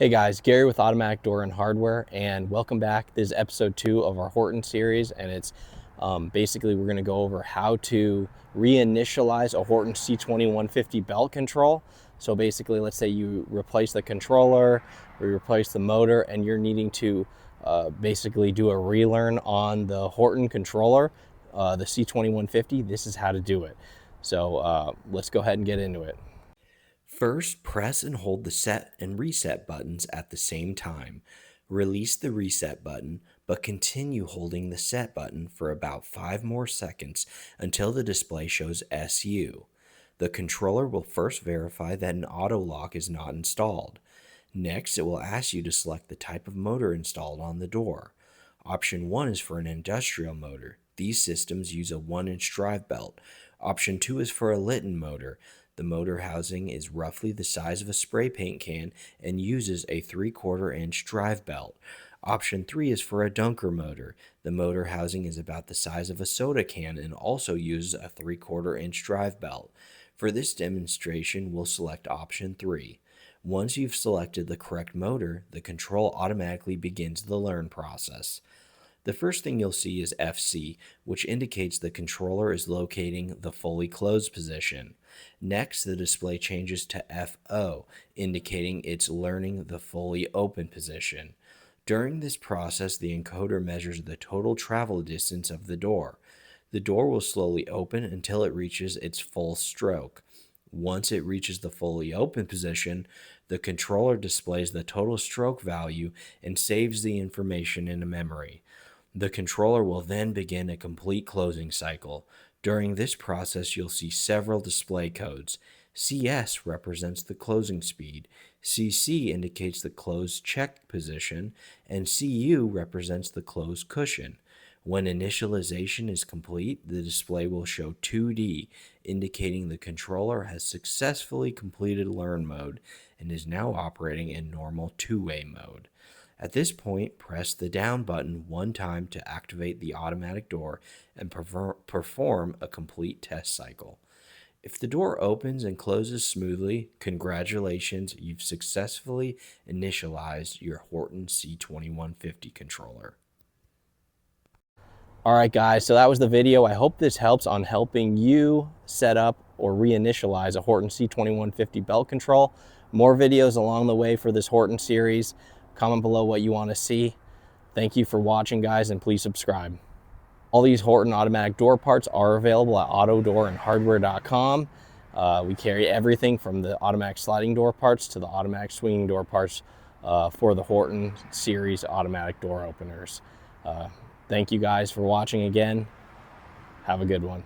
Hey guys, Gary with Automatic Door and Hardware, and welcome back. This is episode 2 of our Horton series, and it's basically we're going to go over how to reinitialize a Horton C2150 belt control. So basically, let's say you replace the controller, or you replace the motor, and you're needing to basically do a relearn on the Horton controller, the C2150. This is how to do it. So let's go ahead and get into it. First, press and hold the set and reset buttons at the same time. Release the reset button, but continue holding the set button for about 5 more seconds until the display shows SU. The controller will first verify that an auto lock is not installed. Next, it will ask you to select the type of motor installed on the door. Option 1 is for an industrial motor. These systems use a 1-inch drive belt. Option 2 is for a Litton motor. The motor housing is roughly the size of a spray paint can and uses a 3/4 inch drive belt. Option 3 is for a Dunker motor. The motor housing is about the size of a soda can and also uses a 3/4 inch drive belt. For this demonstration, we'll select option 3. Once you've selected the correct motor, the control automatically begins the learn process. The first thing you'll see is FC, which indicates the controller is locating the fully closed position. Next, the display changes to FO, indicating it's learning the fully open position. During this process, the encoder measures the total travel distance of the door. The door will slowly open until it reaches its full stroke. Once it reaches the fully open position, the controller displays the total stroke value and saves the information in a memory. The controller will then begin a complete closing cycle. During this process, you'll see several display codes. CS represents the closing speed, CC indicates the closed check position, and CU represents the closed cushion. When initialization is complete, the display will show 2D, indicating the controller has successfully completed learn mode and is now operating in normal two-way mode. At this point, press the down button one time to activate the automatic door and perform a complete test cycle. If the door opens and closes smoothly, congratulations, you've successfully initialized your Horton C2150 controller. All right, guys, so that was the video. I hope this helps on helping you set up or reinitialize a Horton C2150 belt control. More videos along the way for this Horton series. Comment below what you want to see. Thank you for watching, guys, and please subscribe. All these Horton automatic door parts are available at autodoorandhardware.com. We carry everything from the automatic sliding door parts to the automatic swinging door parts for the Horton series automatic door openers. Thank you guys for watching again. Have a good one.